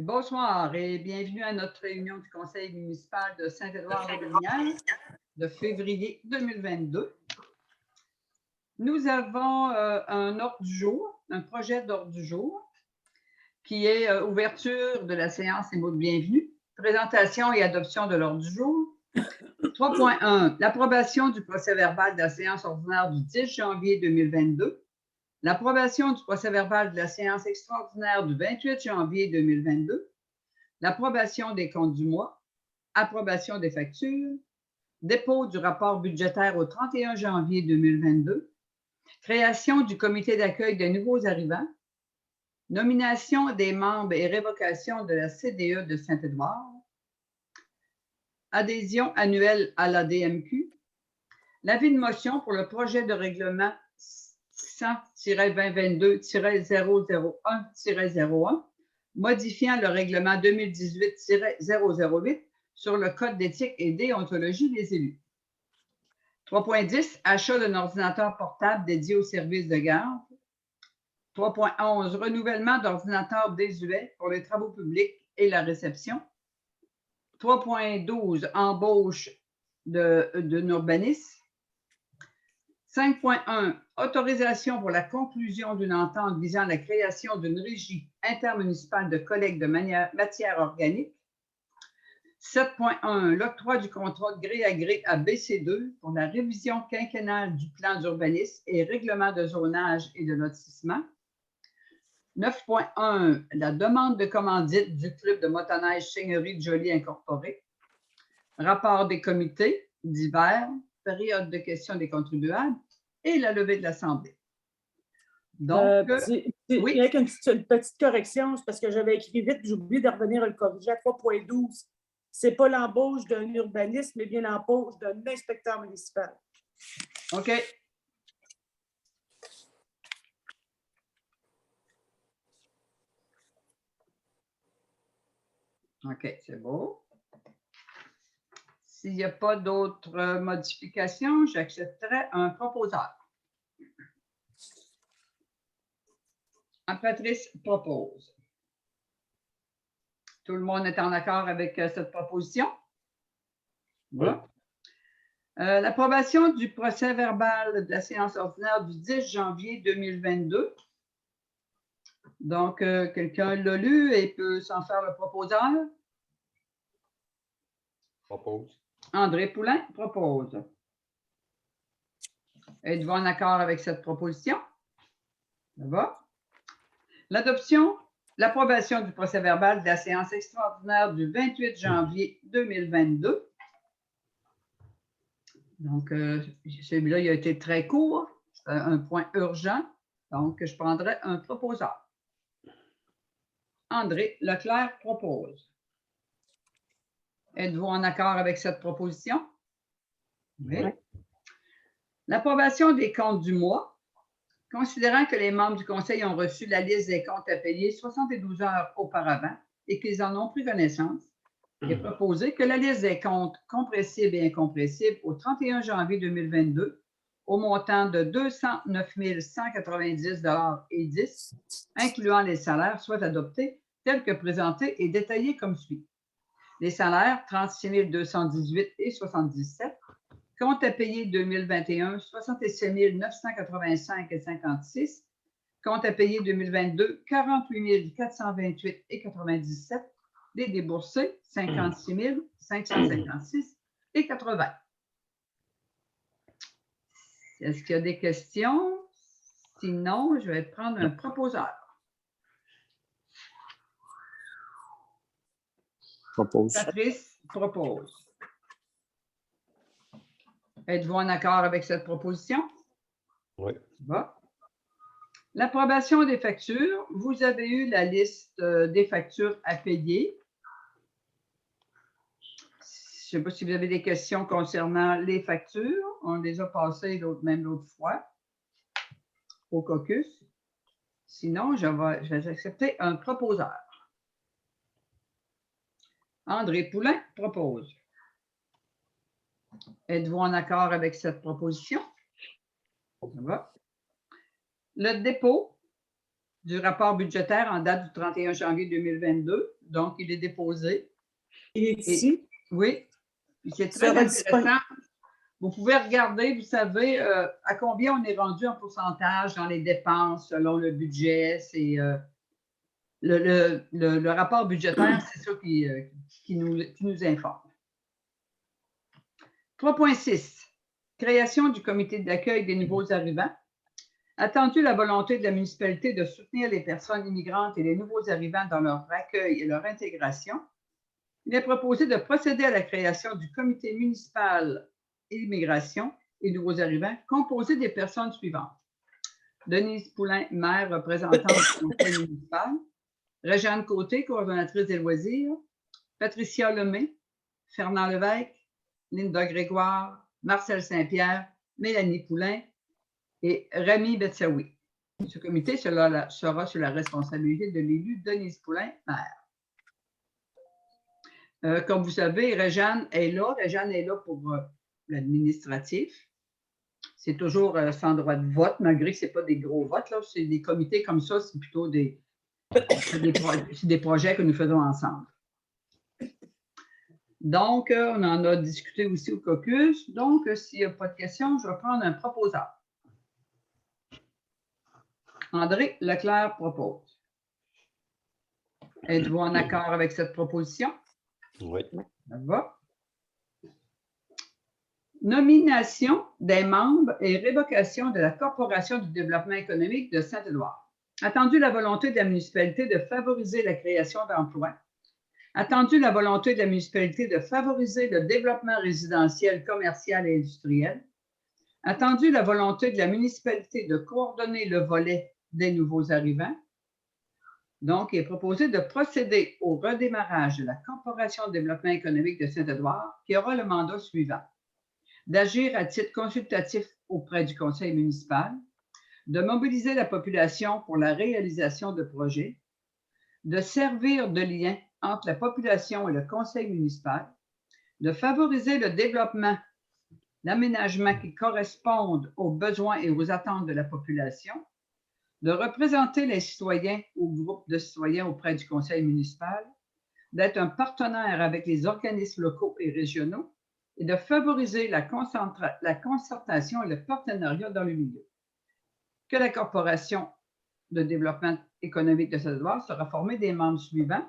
Bonsoir et bienvenue à notre réunion du Conseil municipal de Saint-Édouard-les-Lumières de février 2022. Nous avons un ordre du jour, un projet d'ordre du jour qui est ouverture de la séance et mot de bienvenue, présentation et adoption de l'ordre du jour. 3.1, l'approbation du procès-verbal de la séance ordinaire du 10 janvier 2022, l'approbation du procès-verbal de la séance extraordinaire du 28 janvier 2022, l'approbation des comptes du mois, approbation des factures, dépôt du rapport budgétaire au 31 janvier 2022, création du comité d'accueil des nouveaux arrivants, nomination des membres et révocation de la CDE de Saint-Édouard, adhésion annuelle à la DMQ, l'avis de motion pour le projet de règlement 100-2022-001-01, modifiant le règlement 2018-008 sur le Code d'éthique et déontologie des élus. 3.10, achat d'un ordinateur portable dédié au service de garde. 3.11, renouvellement d'ordinateurs désuets pour les travaux publics et la réception. 3.12, embauche d'un urbaniste. 5.1, autorisation pour la conclusion d'une entente visant la création d'une régie intermunicipale de collecte de matières organiques. 7.1, l'octroi du contrat de gré à gré à BC2 pour la révision quinquennale du plan d'urbanisme et règlement de zonage et de lotissement. 9.1, la demande de commandite du club de motoneige Seigneurie de Joly Incorporé. Rapport des comités divers, période de questions des contribuables et la levée de l'Assemblée. Donc, il y a une petite correction, c'est parce que j'avais écrit vite, j'ai oublié de revenir à le corriger à 3.12. Ce n'est pas l'embauche d'un urbaniste, mais bien l'embauche d'un inspecteur municipal. OK. OK, c'est beau. S'il n'y a pas d'autres modifications, j'accepterai un proposeur. Patrice propose. Tout le monde est en accord avec cette proposition? Oui. L'approbation du procès-verbal de la séance ordinaire du 10 janvier 2022. Donc, quelqu'un l'a lu et peut s'en faire le proposeur? Propose. André Poulain propose. Êtes-vous en accord avec cette proposition? Ça va? L'approbation du procès-verbal de la séance extraordinaire du 28 janvier 2022. Donc, celui-là, il a été très court. C'est un point urgent. Donc, je prendrai un proposeur. André Leclerc propose. Êtes-vous en accord avec cette proposition? Oui. L'approbation des comptes du mois. Considérant que les membres du Conseil ont reçu la liste des comptes à payer 72 heures auparavant et qu'ils en ont pris connaissance, il est proposé que la liste des comptes compressibles et incompressibles au 31 janvier 2022 au montant de 209 190,10 $, incluant les salaires, soit adoptée telle que présentée et détaillée comme suit. Les salaires, 36 218,77 $. Compte à payer 2021, 67 985,56 $. Compte à payer 2022, 48 428,97 $. Les déboursés, 56 556,80 $. Est-ce qu'il y a des questions? Sinon, je vais prendre un proposeur. Propose. Patrice propose. Êtes-vous en accord avec cette proposition? Oui. Bon. L'approbation des factures. Vous avez eu la liste des factures à payer. Je ne sais pas si vous avez des questions concernant les factures. On les a passées même l'autre fois au caucus. Sinon, je vais accepter un proposeur. André Poulain propose. Êtes-vous en accord avec cette proposition? Ça va. Le dépôt. du rapport budgétaire en date du 31 janvier 2022. Donc, il est déposé. Il est ici. Oui. C'est très intéressant. Vous pouvez regarder, vous savez, à combien on est rendu en pourcentage dans les dépenses selon le budget. C'est le rapport budgétaire, c'est ça qui nous informe. 3.6. Création du comité d'accueil des nouveaux arrivants. Attendu la volonté de la municipalité de soutenir les personnes immigrantes et les nouveaux arrivants dans leur accueil et leur intégration, il est proposé de procéder à la création du comité municipal immigration et nouveaux arrivants composé des personnes suivantes. Denise Poulain, maire représentante du conseil municipal. Réjeanne Côté, coordonnatrice des loisirs. Patricia Lemay, Fernand Lévesque, Linda Grégoire, Marcel Saint-Pierre, Mélanie Poulain et Rémi Betsaoui. Ce comité sera sous la responsabilité de l'élu Denise Poulain, maire. Comme vous savez, Réjeanne est là. Réjeanne est là pour l'administratif. C'est toujours sans droit de vote, malgré que ce n'est pas des gros votes. C'est des comités comme ça, c'est plutôt des projets que nous faisons ensemble. Donc, on en a discuté aussi au caucus. Donc, s'il n'y a pas de questions, je vais prendre un proposeur. André Leclerc propose. Êtes-vous en accord avec cette proposition? Oui. Ça va. Nomination des membres et révocation de la Corporation du développement économique de Saint-Édouard. Attendu la volonté de la municipalité de favoriser la création d'emplois. Attendu la volonté de la municipalité de favoriser le développement résidentiel, commercial et industriel. Attendu la volonté de la municipalité de coordonner le volet des nouveaux arrivants. Donc, il est proposé de procéder au redémarrage de la Corporation de développement économique de Saint-Édouard, qui aura le mandat suivant: d'agir à titre consultatif auprès du conseil municipal, de mobiliser la population pour la réalisation de projets, de servir de lien entre la population et le conseil municipal, de favoriser le développement, l'aménagement qui correspondent aux besoins et aux attentes de la population, de représenter les citoyens ou groupes de citoyens auprès du conseil municipal, d'être un partenaire avec les organismes locaux et régionaux et de favoriser la concertation et le partenariat dans le milieu. Que la Corporation de développement économique de Saint-Édouard sera formée des membres suivants: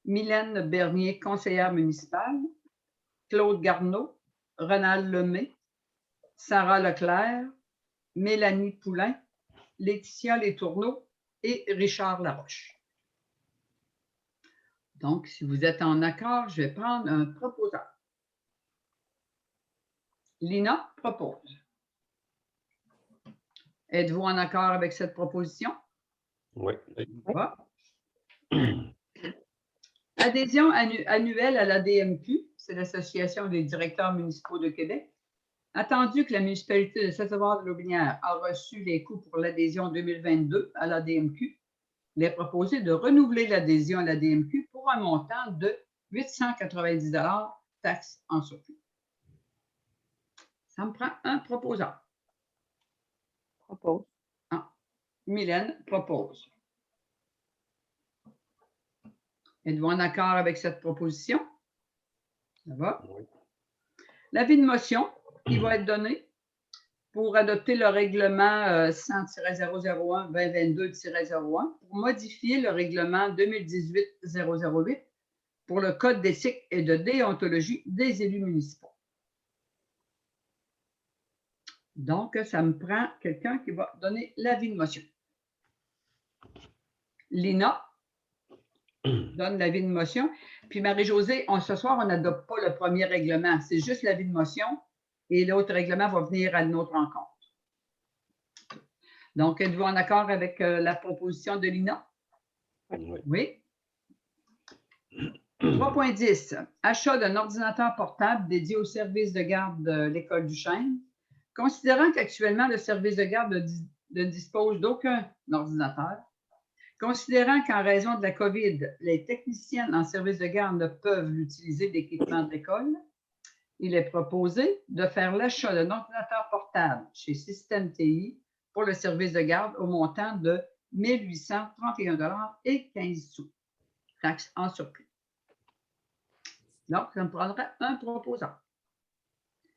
Mylène Bernier, conseillère municipale, Claude Garneau, Ronald Lemay, Sarah Leclerc, Mélanie Poulain, Laetitia Letourneau et Richard Laroche. Donc, si vous êtes en accord, je vais prendre un proposeur. Lina propose. Êtes-vous en accord avec cette proposition? Oui. Adhésion annuelle à l'ADMQ, c'est l'Association des directeurs municipaux de Québec. Attendu que la municipalité de Saint-Sauveur-de-Lotbinière a reçu les coûts pour l'adhésion 2022 à l'ADMQ, il est proposé de renouveler l'adhésion à l'ADMQ pour un montant de 890 $, taxes en surplus. Ça me prend un proposeur. Propose. Ah, Mylène propose. Êtes-vous en accord avec cette proposition? Ça va? Oui. L'avis de motion qui va être donné pour adopter le règlement 100-001-2022-01 pour modifier le règlement 2018-008 pour le Code d'éthique et de déontologie des élus municipaux. Donc, ça me prend quelqu'un qui va donner l'avis de motion. Lina donne l'avis de motion. Puis Marie-Josée, ce soir, on n'adopte pas le premier règlement. C'est juste l'avis de motion et l'autre règlement va venir à notre rencontre. Donc, êtes-vous en accord avec la proposition de Lina? Oui. Oui. 3.10. Achat d'un ordinateur portable dédié au service de garde de l'École du Chêne. Considérant qu'actuellement, le service de garde ne dispose d'aucun ordinateur, considérant qu'en raison de la COVID, les techniciennes en service de garde ne peuvent l'utiliser d'équipement de l'école, il est proposé de faire l'achat d'un ordinateur portable chez Système TI pour le service de garde au montant de $1,831,15. Taxe en surplus. Donc, ça me prendra un proposant.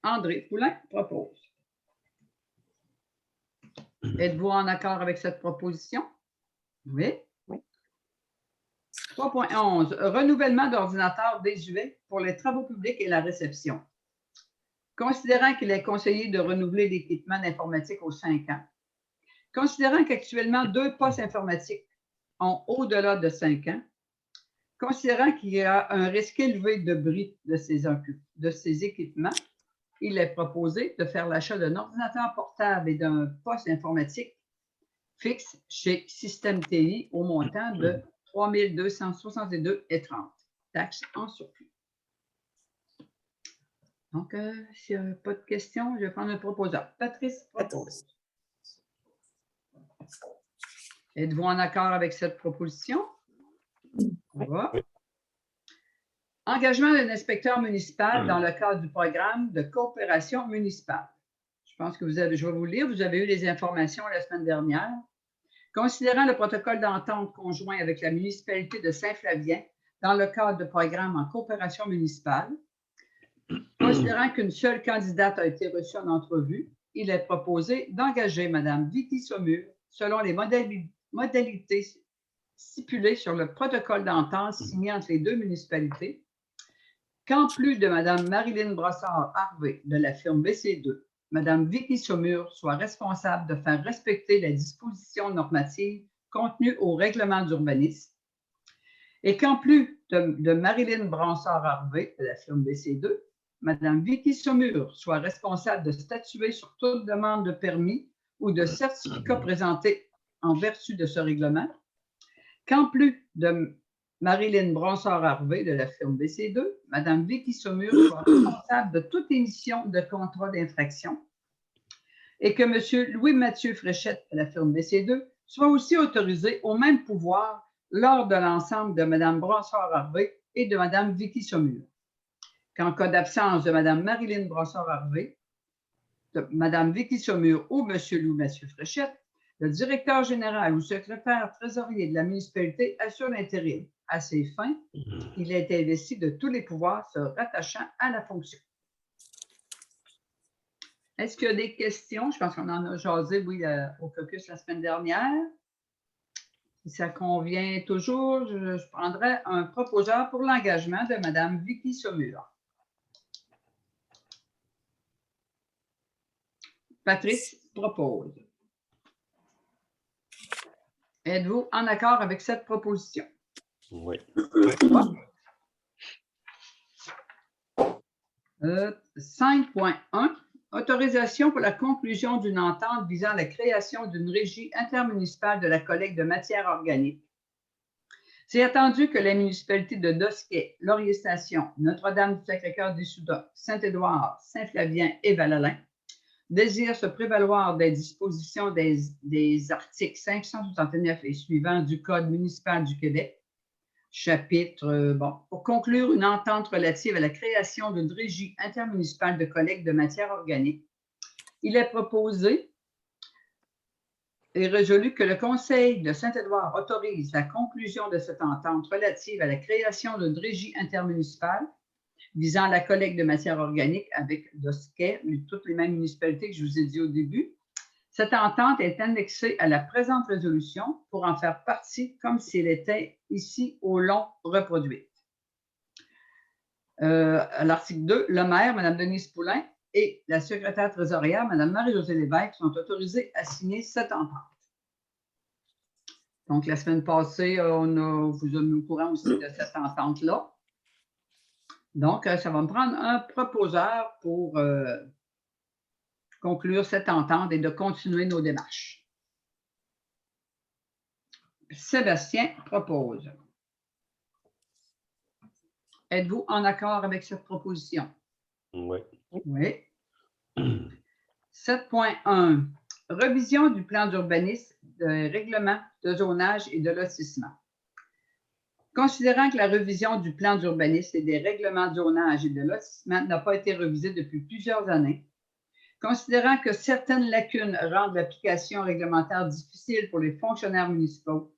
André Poulain propose. Êtes-vous en accord avec cette proposition? Oui. Oui. 3.11. Renouvellement d'ordinateur désuet pour les travaux publics et la réception. Considérant qu'il est conseillé de renouveler l'équipement d'informatique aux 5 ans, considérant qu'actuellement 2 postes informatiques ont au-delà de 5 ans, considérant qu'il y a un risque élevé de bris de ces équipements, il est proposé de faire l'achat d'un ordinateur portable et d'un poste informatique fixe chez Système TI au montant de 3 262,30 $. Taxe en surplus. Donc, s'il n'y a pas de questions, je vais prendre un proposeur. Patrice propose. Êtes-vous en accord avec cette proposition? Oui. Oui. Engagement d'un inspecteur municipal dans le cadre du programme de coopération municipale. Je pense que je vais vous lire, vous avez eu les informations la semaine dernière. Considérant le protocole d'entente conjoint avec la municipalité de Saint-Flavien dans le cadre de programme en coopération municipale, considérant qu'une seule candidate a été reçue en entrevue, il est proposé d'engager Mme Vicky Saumur selon les modalités stipulées sur le protocole d'entente signé entre les 2 municipalités, qu'en plus de Mme Marilyn Brassard-Harvey de la firme BC2, Mme Vicky Saumur soit responsable de faire respecter les dispositions normatives contenues au règlement d'urbanisme et qu'en plus de Marilyn Brassard-Harvey de la firme BC2, Mme Vicky Saumur soit responsable de statuer sur toute demande de permis ou de certificat présenté en vertu de ce règlement, qu'en plus de Marilyn Brassard-Harvey de la firme BC2, Mme Vicky Saumur soit responsable de toute émission de contrat d'infraction et que M. Louis-Mathieu Fréchette de la firme BC2 soit aussi autorisé au même pouvoir lors de l'ensemble de Mme Brassard-Harvey et de Mme Vicky Saumur. Qu'en cas d'absence de Mme Marilyn Brassard-Harvey, de Mme Vicky Saumur ou M. Louis-Mathieu Fréchette, le directeur général ou secrétaire trésorier de la municipalité assure l'intérim. À ces fins, il a été investi de tous les pouvoirs se rattachant à la fonction. Est-ce qu'il y a des questions? Je pense qu'on en a jasé, oui, au caucus la semaine dernière. Si ça convient toujours, je prendrai un proposeur pour l'engagement de Mme Vicky Saumur. Patrice propose. Êtes-vous en accord avec cette proposition? Oui. 5.1. Autorisation pour la conclusion d'une entente visant la création d'une régie intermunicipale de la collecte de matières organiques. C'est attendu que les municipalités de Dosquet, Laurier-Station, Notre-Dame-du-Sacré-Cœur-des-Soudas, Saint-Édouard, Saint-Flavien et Val-Alain désirent se prévaloir des dispositions des articles 569 et suivants du Code municipal du Québec, chapitre, pour conclure une entente relative à la création d'une régie intermunicipale de collecte de matières organiques. Il est proposé et résolu que le Conseil de Saint-Édouard autorise la conclusion de cette entente relative à la création d'une régie intermunicipale visant la collecte de matières organiques avec Dosquet, toutes les mêmes municipalités que je vous ai dit au début. Cette entente est annexée à la présente résolution pour en faire partie comme si elle était ici au long reproduite. À l'article 2, le maire, Mme Denise Poulain, et la secrétaire trésorière, Mme Marie-Josée Lévesque, sont autorisés à signer cette entente. Donc, la semaine passée, vous avez mis au courant aussi de cette entente-là. Donc, ça va me prendre un proposeur pour conclure cette entente et de continuer nos démarches. Sébastien propose. Êtes-vous en accord avec cette proposition? Oui. Oui. 7.1. Revision du plan d'urbanisme, de règlement de zonage et de lotissement. Considérant que la révision du plan d'urbanisme et des règlements de zonage et de lotissement n'a pas été révisée depuis plusieurs années, Considérant que certaines lacunes rendent l'application réglementaire difficile pour les fonctionnaires municipaux,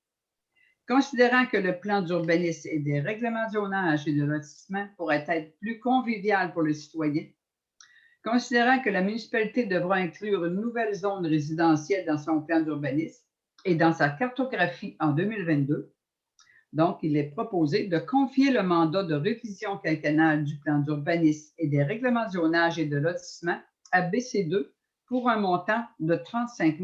considérant que le plan d'urbanisme et des règlements de zonage et de lotissement pourraient être plus convivial pour les citoyens, considérant que la municipalité devra inclure une nouvelle zone résidentielle dans son plan d'urbanisme et dans sa cartographie en 2022, donc il est proposé de confier le mandat de révision quinquennale du plan d'urbanisme et des règlements de zonage et de lotissement à BC2 pour un montant de 35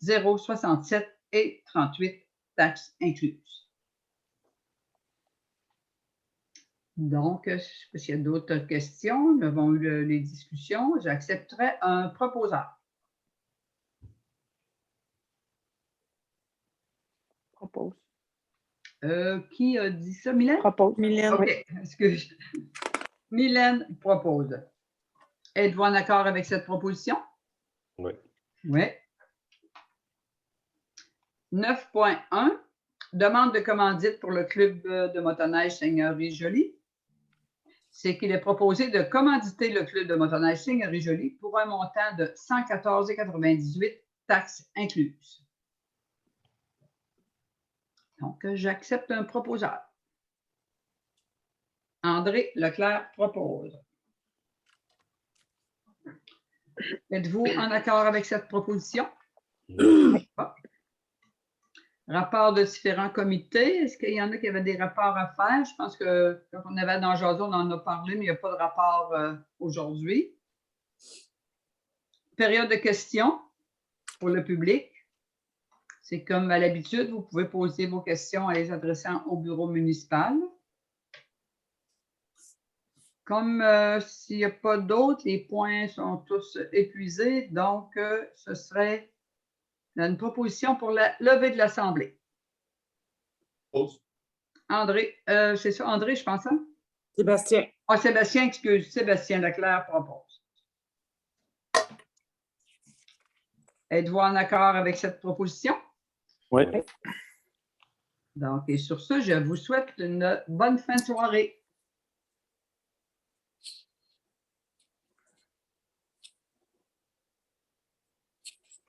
067,38 taxes incluses. Donc, je ne sais pas s'il y a d'autres questions. Nous avons eu les discussions. J'accepterai un proposeur. Propose. Qui a dit ça? Mylène? Propose. Mylène. OK, excuse. Mylène propose. Êtes-vous en accord avec cette proposition? Oui. Oui. 9.1, demande de commandite pour le club de motoneige Seigneurie-Jolie. C'est qu'il est proposé de commanditer le club de motoneige Seigneurie-Jolie pour un montant de 114,98 taxes incluses. Donc, j'accepte un proposeur. André Leclerc propose. Êtes-vous en accord avec cette proposition? Oui. Rapport de différents comités. Est-ce qu'il y en a qui avaient des rapports à faire? Je pense que quand on avait dans Jason, on en a parlé, mais il n'y a pas de rapport aujourd'hui. Période de questions pour le public. C'est comme à l'habitude, vous pouvez poser vos questions en les adressant au bureau municipal. Comme s'il n'y a pas d'autres, les points sont tous épuisés, donc ce serait une proposition pour la levée de l'Assemblée. André, c'est ça, André, je pense, hein? Sébastien. Ah, Sébastien, excuse, Sébastien Leclerc propose. Êtes-vous en accord avec cette proposition? Oui. Donc, et sur ce, je vous souhaite une bonne fin de soirée.